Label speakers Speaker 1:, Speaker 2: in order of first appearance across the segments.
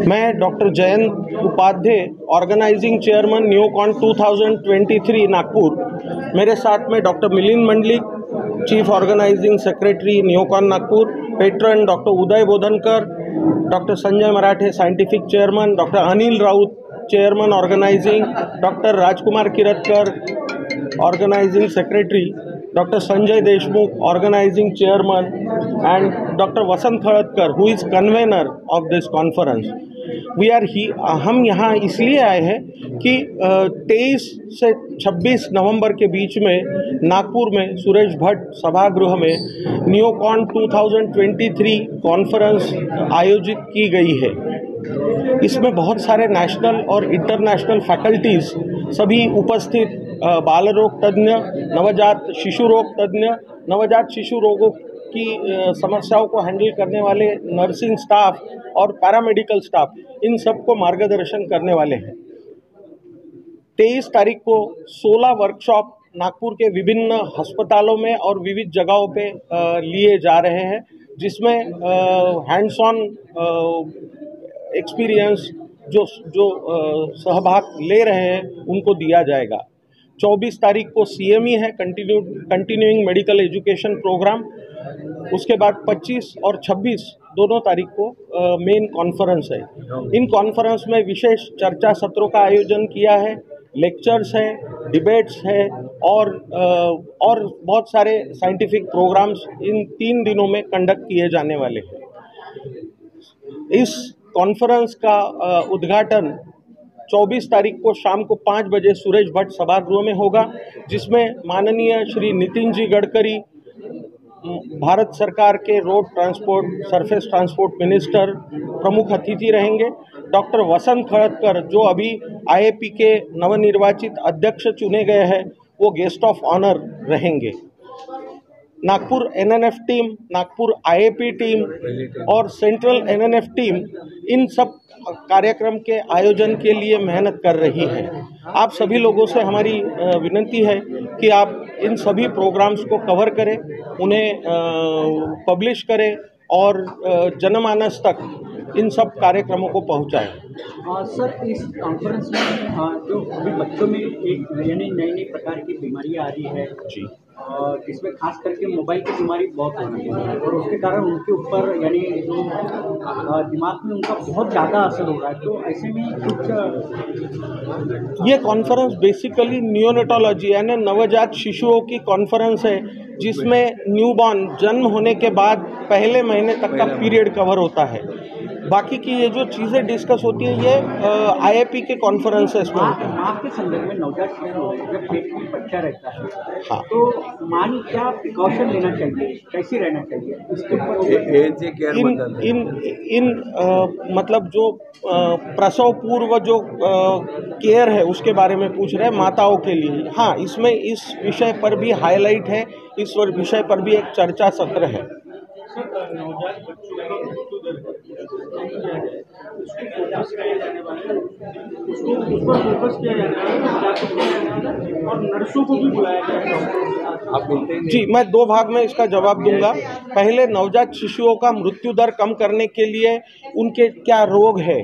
Speaker 1: मैं doctor Jayant Upadhyay, organising chairman Neucon 2023 Nagpur. मेरे साथ में doctor Milind Mandlik, chief organising secretary Neucon Nagpur, patron doctor Uday Bodhankar, doctor Sanjay Marathe scientific chairman, doctor Anil Raut chairman organising, doctor Rajkumar Kiratkar organising secretary, Dr. Sanjay Deshmukh, organizing chairman, and Dr. Vasant Khadkar, who is convener of this conference. We are हम यहाँ इसलिए आए हैं कि 23 से 26 नवंबर के बीच में नागपुर में सुरेश भट्ट सभागृह में न्यूकॉन 2023 कॉन्फ्रेंस आयोजित की गई है। इसमें बहुत सारे नेशनल और इंटरनेशनल फैकल्टीज़ सभी उपस्थित बाल रोग तज्ञ, नवजात शिशु रोग तज्ञ, नवजात शिशु रोगों की समस्याओं को हैंडल करने वाले नर्सिंग स्टाफ और पैरामेडिकल स्टाफ, इन सबको मार्गदर्शन करने वाले हैं। 23 तारीख को 16 वर्कशॉप नागपुर के विभिन्न अस्पतालों में और विविध जगहों पे लिए जा रहे हैं, जिसमें हैंड्स ऑन एक्सपीरियंस जो सहभाग ले रहे हैं उनको दिया जाएगा। 24 तारीख को CME है, कंटिन्यूइंग मेडिकल एजुकेशन प्रोग्राम। उसके बाद 25 और 26 दोनों तारीख को मेन कॉन्फ्रेंस है। इन कॉन्फ्रेंस में विशेष चर्चा सत्रों का आयोजन किया है, लेक्चर्स हैं, डिबेट्स है और बहुत सारे साइंटिफिक प्रोग्राम्स इन 3 दिनों में कंडक्ट किए जाने वाले हैं। इस कॉन्फ्रेंस का उद्घाटन 24 तारीख को शाम को 5 बजे सुरेश भट्ट सभागृह में होगा, जिसमें माननीय श्री नितिन जी गडकरी, भारत सरकार के road transport surface transport minister प्रमुख अतिथि रहेंगे। डॉक्टर वसंत खड़तकर, जो अभी IAP के नवनिर्वाचित अध्यक्ष चुने गए हैं, वो गेस्ट ऑफ ऑनर रहेंगे। Nagpur NNF team, Nagpur IAP team और सेंट्रल NNF टीम इन सब कार्यक्रम के आयोजन के लिए मेहनत कर रही है। आप सभी लोगों से हमारी विनती है कि आप इन सभी प्रोग्राम्स को कवर करें, उन्हें पब्लिश करें और जनमानस तक इन सब कार्यक्रमों को पहुंचाएं।
Speaker 2: सर, इस कॉन्फ्रेंस में जो अभी बच्चों में एक नई प्रकार की बीमारियां आ रही है जी, और इसमें खास करके मोबाइल की बीमारी बहुत हो रही है और उसके कारण उनके ऊपर यानी जो दिमाग में उनका बहुत ज़्यादा असर हो रहा है, तो ऐसे में कुछ
Speaker 1: ये कॉन्फ्रेंस बेसिकली न्यूनेटोलॉजी यानी नवजात शिशुओं की कॉन्फ्रेंस है, जिसमें न्यूबॉर्न जन्म होने के बाद पहले महीने तक का पीरियड कवर होता है। बाकी की ये जो चीज़ें डिस्कस होती है ये IAP के कॉन्फ्रेंस है। इसमें
Speaker 2: माँ के संदर्भ में नवजात शिशु जब पेट में बच्चा रहता है,
Speaker 1: हाँ,
Speaker 2: तो माँ ने क्या प्रिकॉशन लेना चाहिए, कैसे रहना चाहिए, इसके ऊपर मतलब जो प्रसव पूर्व जो केयर है उसके बारे में पूछ रहे हैं माताओं के लिए। हाँ, इसमें इस विषय पर भी हाईलाइट है, इस विषय पर भी एक चर्चा सत्र है। नवजात बच्चों का मृत्यु दर उसको फोकस किया जाना है और नर्सों को भी बुलाया जाए।
Speaker 1: जी, मैं 2 भाग में इसका जवाब दूंगा। पहले, नवजात शिशुओं का मृत्यु दर कम करने के लिए उनके क्या रोग है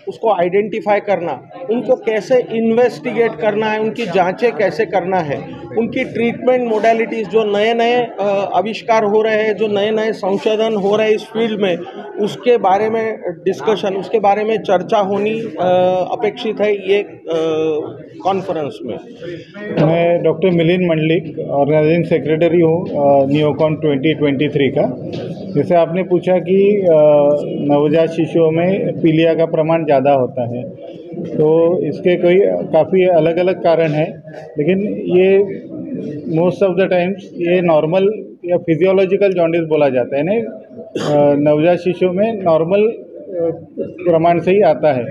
Speaker 1: उसको आइडेंटिफाई करना, उनको कैसे इन्वेस्टिगेट करना है, उनकी जांचें कैसे करना है, उनकी ट्रीटमेंट मोडेलिटीज़ जो नए आविष्कार हो रहे हैं, जो नए संशोधन हो रहे हैं इस फील्ड में, उसके बारे में डिस्कशन, उसके बारे में चर्चा होनी अपेक्षित है ये कॉन्फ्रेंस में।
Speaker 3: मैं doctor Milind Mandlik, organizing secretary हूँ न्यूकॉन 2023 का। जैसे आपने पूछा कि नवजात शिशुओं में पीलिया का प्रमाण ज़्यादा होता है, तो इसके काफ़ी अलग अलग कारण हैं, लेकिन ये मोस्ट ऑफ द टाइम्स ये नॉर्मल या फिजियोलॉजिकल जॉन्डिस बोला जाता है ना, नवजात शिशु में नॉर्मल प्रमाण से ही आता है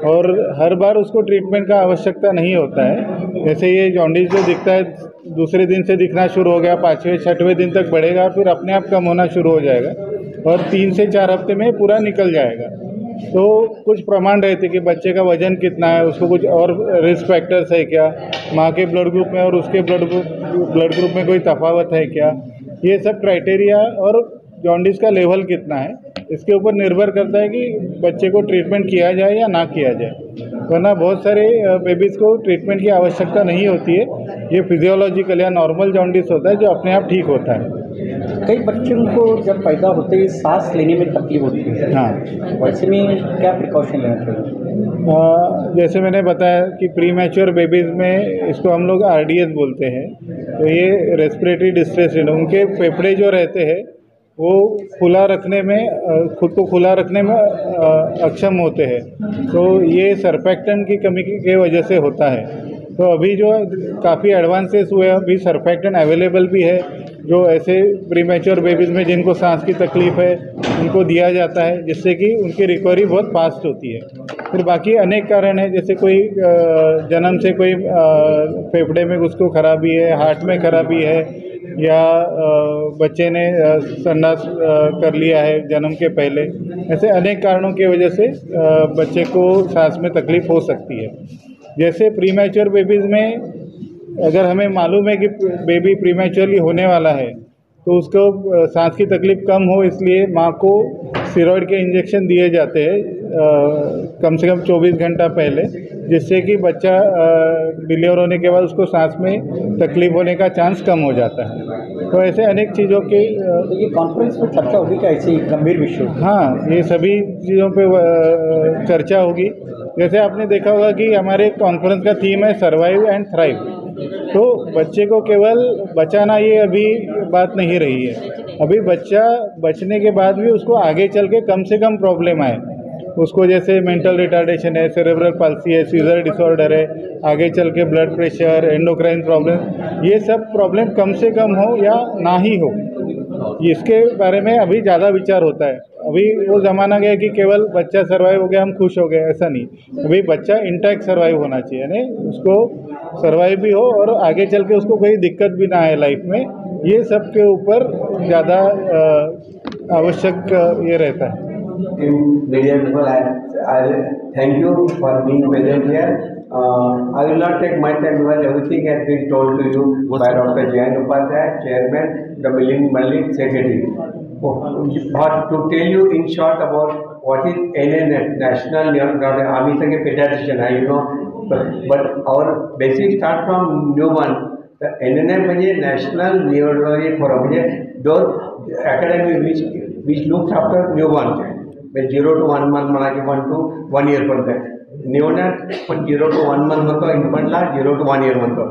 Speaker 3: और हर बार उसको ट्रीटमेंट का आवश्यकता नहीं होता है। जैसे ये जॉन्डिस जो दिखता है दूसरे दिन से दिखना शुरू हो गया, 5वें-6वें दिन तक बढ़ेगा, फिर अपने आप कम होना शुरू हो जाएगा और 3 से 4 हफ्ते में पूरा निकल जाएगा। तो कुछ प्रमाण रहते कि बच्चे का वजन कितना है, उसको कुछ और रिस्क फैक्टर्स है क्या, माँ के ब्लड ग्रुप में और उसके ब्लड ग्रुप में कोई तफावत है क्या, ये सब क्राइटेरिया और जॉन्डिस का लेवल कितना है, इसके ऊपर निर्भर करता है कि बच्चे को ट्रीटमेंट किया जाए या ना किया जाए। वरना बहुत सारे बेबीज़ को ट्रीटमेंट की आवश्यकता नहीं होती है। ये फिजियोलॉजिकल या नॉर्मल जॉन्डिस होता है जो अपने आप ठीक होता है।
Speaker 2: कई बच्चों को जब पैदा होते ही सांस लेने में तकलीफ होती है,
Speaker 3: हाँ,
Speaker 2: वैसे में क्या प्रिकॉशन लेना चाहिए?
Speaker 3: जैसे मैंने बताया कि प्री मैच्योर बेबीज़ में इसको हम लोग RDS बोलते हैं। तो ये रेस्पिरेटरी डिस्ट्रेस सिंड्रोम, उनके फेफड़े जो रहते हैं वो खुला रखने में खुद को खुला रखने में अक्षम होते हैं। तो ये सर्फेक्टेंट की कमी की वजह से होता है। तो अभी जो काफ़ी एडवांसेस हुए, अभी सर्फेक्टेंट अवेलेबल भी है जो ऐसे प्रीमैच्योर बेबीज़ में जिनको सांस की तकलीफ़ है उनको दिया जाता है, जिससे कि उनकी रिकवरी बहुत फास्ट होती है। फिर बाकी अनेक कारण हैं, जैसे कोई जन्म से कोई फेफड़े में उसको खराबी है, हार्ट में खराबी है, या बच्चे ने संडास कर लिया है जन्म के पहले। ऐसे अनेक कारणों की वजह से बच्चे को सांस में तकलीफ़ हो सकती है। जैसे प्रीमैच्योर बेबीज़ में अगर हमें मालूम है कि बेबी प्रीमैच्योरली होने वाला है तो उसको सांस की तकलीफ़ कम हो, इसलिए माँ को स्टेरॉइड के इंजेक्शन दिए जाते हैं कम से कम 24 घंटा पहले, जिससे कि बच्चा डिलीवर होने के बाद उसको सांस में तकलीफ़ होने का चांस कम हो जाता है। तो ऐसे अनेक चीज़ों के
Speaker 2: ये कॉन्फ्रेंस में चर्चा होगी क्या ऐसे गंभीर विषय?
Speaker 3: हाँ, ये सभी चीज़ों पे चर्चा होगी। जैसे आपने देखा होगा कि हमारे कॉन्फ्रेंस का थीम है सर्वाइव एंड थ्राइव। तो बच्चे को केवल बचाना ये अभी बात नहीं रही है। अभी बच्चा बचने के बाद भी उसको आगे चल के कम से कम प्रॉब्लम आए, उसको जैसे मेंटल रिटार्डेशन है, सेरेब्रल पाल्सी है, सीजर डिसऑर्डर है, आगे चल के ब्लड प्रेशर, एंडोक्राइन प्रॉब्लम, ये सब प्रॉब्लम कम से कम हो या ना ही हो, इसके बारे में अभी ज़्यादा विचार होता है। अभी वो ज़माना गया कि केवल बच्चा सर्वाइव हो गया हम खुश हो गए, ऐसा नहीं। अभी बच्चा इंटैक्ट सर्वाइव होना चाहिए, यानी उसको सर्वाइव भी हो और आगे चल के उसको कोई दिक्कत भी ना आए लाइफ में। ये सब के ऊपर ज़्यादा आवश्यक ये रहता है।
Speaker 4: Media people, I thank you for being present here. I will not take much time because everything has been told to you by Dr. Jayan Upadhyay, Chairman, the Milind Mallik, Secretary. But to tell you in short about what is NNF, National Neonatology, आम्ही सगळे pediatrician आहे, you know, but our basic start from newborn. The NNF म्हणजे National Neonatology Forum, म्हणजे those academy which looks after newborn child. 0 to 1 month म्हणा की 1 to 1 year पर्यंत आहे. निओनॅट पण 0 to 1 month म्हणतो, इन्फंटला 0 to 1 year म्हणतो.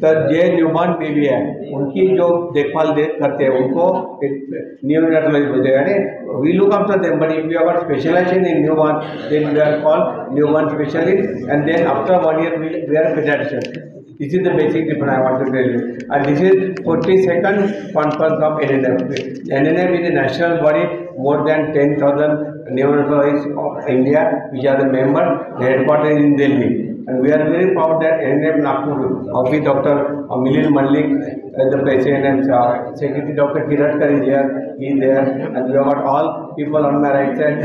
Speaker 4: तर जे न्यूबॉर्न बेबी है उनकी जो देखभाल करते हैं उनको नियोनेटोलॉजी बोलते हैं। अरे we look after them, but if you have specialisation in newborn then we are called newborn specialist, and then after 1 year we are pediatrician. This is the basic difference I want to tell you. And this is 42nd conference of NNF. NNF is a national body, more than 10,000 neonatologists of India which are the members. The headquarters is in Delhi. And we are very proud that NNF Nagpur, of which Dr. Milind Mallik as the president and Secretary Dr. Kiratkar is here, he is there, and we have got all people on my right side.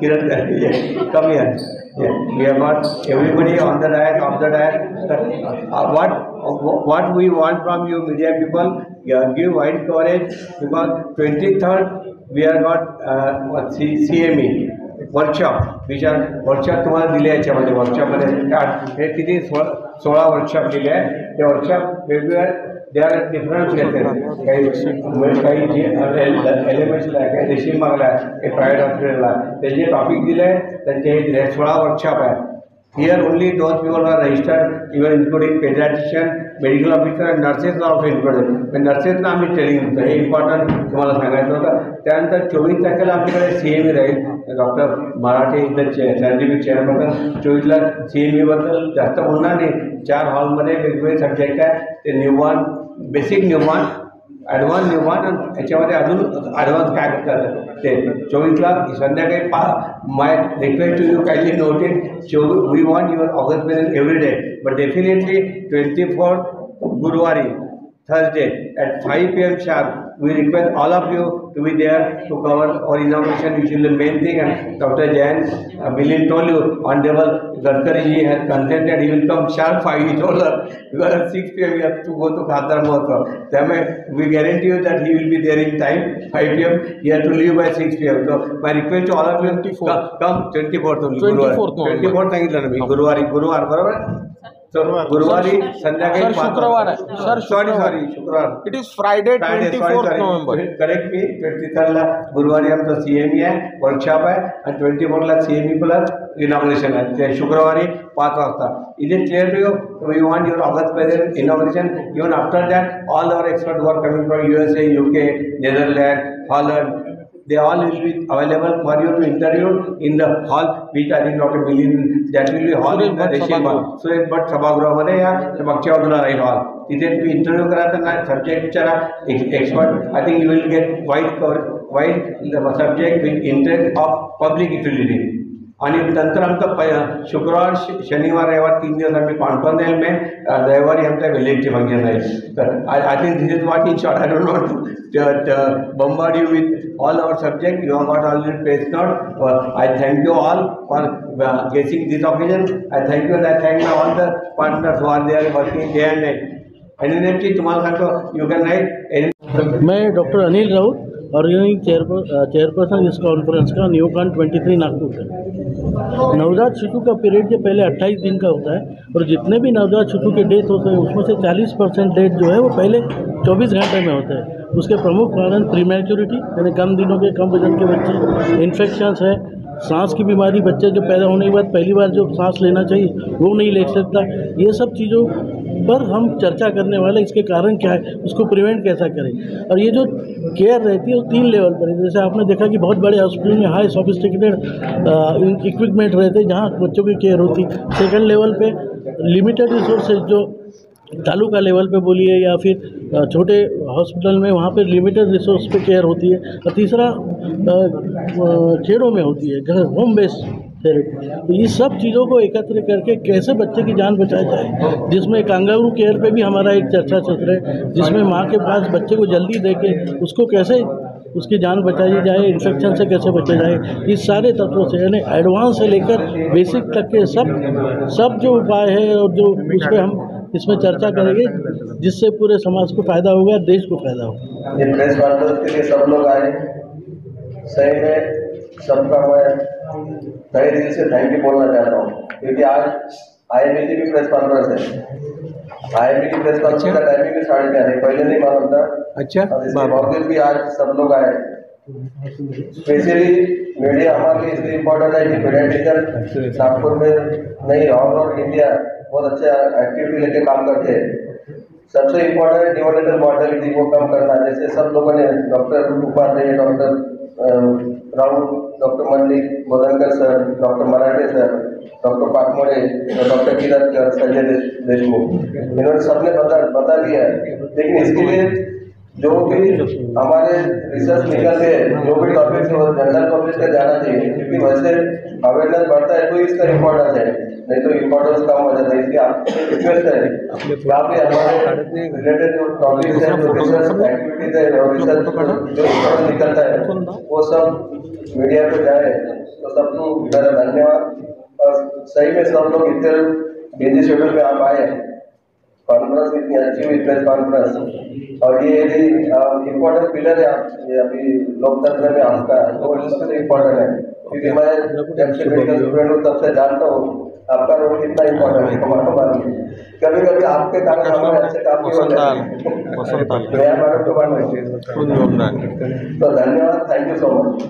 Speaker 4: Kiratkar, yeah, come here. Yeah, we have got everybody on the dais, off the dais. What we want from you media people, give wide coverage, because 23rd we have got CME workshop, विचार workshop तुम्हाला दिले याच्यामध्ये वर्कशॉपमध्ये हे किती 16 workshop दिले आहे. ते workshop वेगवेगळ्या they are different काही जे एलिमेंट्सला आहे, काही रेशीम मागला आहे, काही प्रायव्हेट हॉस्पिटलला त्याचे टॉपिक दिले आहे, त्यांचे 16 वर्कशॉप आहे. Here only those people are registered, even including pediatrician, medical officer and nurses are also included. पण नर्सेसना आम्ही ट्रेनिंग होतं, हे इम्पॉर्टंट तुम्हाला सांगायचं होतं. त्यानंतर 24 तारखेला आपल्याकडे CME राहील. डॉक्टर मराठे इथं सायंटिफिक चेअरपर्सन. 24ला CMEबद्दल जास्त बोलणार नाही. 4 हॉलमध्ये वेगवेगळे सब्जेक्ट आहे. ते newborn, basic newborn, advance newborn आणि याच्यामध्ये अजून ॲडव्हान्स काय करतात ते 24ला संध्याकाळी my request to you kindly note it. We want your organisation every day, but definitely 24 गुरुवारी Thursday at 5 PM sharp we request all of you to be there to cover our inauguration, which is the main thing. And Dr. Jain, Milind told you, Honorable Gadkari ji has consented, he will come sharp 5, he told us, because at 6 p.m. we have to go to Khadar Mahotsav. Then we guarantee you that he will be there in time, 5 p.m. He has to leave by 6 p.m. So my request to all of you, come 24th only, 24th सांगितलं ना मी, गुरुवार बरोबर. So गुरुवारी संध्याकाळी
Speaker 1: शुक्रवार आहे sir,
Speaker 4: sorry शुक्रवार,
Speaker 1: it is Friday 24 November.
Speaker 4: Correct me 23rd गुरुवारी आमचा CME आहे, वर्कशॉप आहे, आणि 24ला CME प्लस इनॉग्रेशन आहे. ते शुक्रवारी 5 वाजता. Is it clear to you? We want your august president inauguration. Even after that all our expert who are coming from USA, UK, Netherlands, Holland, they all will be available for you to interview in the hall, which I think Dr. Milind, that will be hall in the Reshim Hall. Suresh Bhat सभागृहामध्ये या मागच्या बाजूला राहील hall. तिथे तुम्ही interview करा, त्यांना subject विचारा, expert. I think you will get wide subject with interest of public utility. आणि नंतर आमचं शुक्रवार शनिवार रविवार 3 दिवस आम्ही कॉन्फरन्स राहील में, रविवारी आमचं व्हिलेजचे फंक्शन राहील. तर I think this is what in short. I don't want to bombard you with all our subject. You have got already press note. I thank you all for getting this occasion. I thank you and I thank all the partners who are there working day and night. एनएनएफची तुम्हाला सांगतो, you can write.
Speaker 5: मैं doctor Anil Raut, organic chairperson इस conference का न्यूकॉन 23 नागपुर का. नवजात शिशु का period जो पहले 28 दिन का होता है, और जितने भी नवजात शिशु के डेथ होते हैं उसमें से 40% डेथ जो है वो पहले 24 घंटे में होता है. उसके प्रमुख कारण प्रीमैच्योरिटी यानी कम दिनों के कम वजन के बच्चे, इन्फेक्शंस है, सांस की बीमारी, बच्चे जो पैदा होने के बाद पहली बार जो सांस लेना चाहिए वो नहीं ले सकता. ये सब चीज़ों पर हम चर्चा करने वाले, इसके कारण क्या है, उसको प्रिवेंट कैसा करें. और ये जो केयर रहती है वो 3 लेवल पर है. जैसे आपने देखा कि बहुत बड़े हॉस्पिटल में हाई सोफिस्टिकेटेड इक्विपमेंट रहते हैं जहाँ बच्चों की केयर होती है. सेकंड लेवल पे लिमिटेड रिसोर्सेज जो तालुका लेवल पे बोलिए या फिर छोटे हॉस्पिटल में, वहाँ पे लिमिटेड रिसोर्स पे केयर होती है. और तीसरा खेड़ों में होती है, घर होम बेस्ड थेरेपी. तो ये सब चीज़ों को एकत्र करके कैसे बच्चे की जान बचाई जाए, जिसमें कांगारू केयर पे भी हमारा एक चर्चा चल रहा है, जिसमें माँ के पास बच्चे को जल्दी दे के उसको कैसे उसकी जान बचाई जाए, इन्फेक्शन से कैसे बचा जाए. इस सारे तत्वों से यानी एडवांस से लेकर बेसिक तक के सब जो उपाय है और जो उस पर हम इसमें चर्चा करेंगे, जिससे पूरे समाज को फायदा होगा, देश को फायदा होगा.
Speaker 6: ये प्रेस कॉन्फ्रेंस के लिए सब लोग आए, सही में सबका मैं तहे दिल से थैंक यू बोलना चाहता हूँ, क्योंकि आज IME की भी प्रेस कॉन्फ्रेंस है. IME की प्रेस कॉन्फ्रेंस का टाइमिंग भी 11:30 है, पहले नहीं मालूम था. अच्छा, इसके बावजूद भी आज सब लोग आए. स्पेशली मीडिया हमारे लिए इसलिए इम्पोर्टेंट है कि पीडियाट्रिशियन नागपुर में नहीं, ऑल ओवर इंडिया बहुत अच्छे एक्टिविटी लेके काम करते हैं. सबसे इम्पोर्टेंट है नियोनेटल मॉर्टेलिटी को कम करना. जैसे सब लोगों ने, doctor Upadhyay, doctor Raut, doctor Mallik, Bodhankar sir, doctor Marathe sir, doctor Pakmode, doctor Kiratkar, Sanjay Deshmukh, इन्होंने सबने बता दिया है. लेकिन इसके लिए जो भी हमारे रिसर्च निकलते हैं, जो भी टॉपिक्स है वो जनरल पब्लिक तक जाना चाहिए, क्योंकि वैसे अवेयरनेस बढ़ता है तो इसका इम्पोर्टेंस है, नहीं तो इम्पोर्टेंस कम हो जाता है. इसलिए आपसे रिक्वेस्ट है कि आप हमारे रिलेटेड जो टॉपिक्स हैं, जो रिसर्च एक्टिविटीज है और रिसर्च जो निकलता है वो सब मीडिया पे जाए. तो सबको मेरा धन्यवाद. और सही में सब लोग इतने बिजी शेड्यूल में आप आए, कॉन्फ्रेंस इतनी अच्छी हुई प्रेस कॉन्फ्रेंस, और ये इम्पोर्टेंट पिलर है ये अभी लोकतंत्र में आपका, तो इससे इम्पोर्टेंट है. क्योंकि मैं जब से मेडिकल स्टूडेंट हूँ तब से जानता हूँ आपका रोल कितना इम्पोर्टेंट है हमारे बारे में. कभी कभी आपके कारण हमारे अच्छे काम भी हो जाते हैं. तो धन्यवाद, थैंक यू सो मच.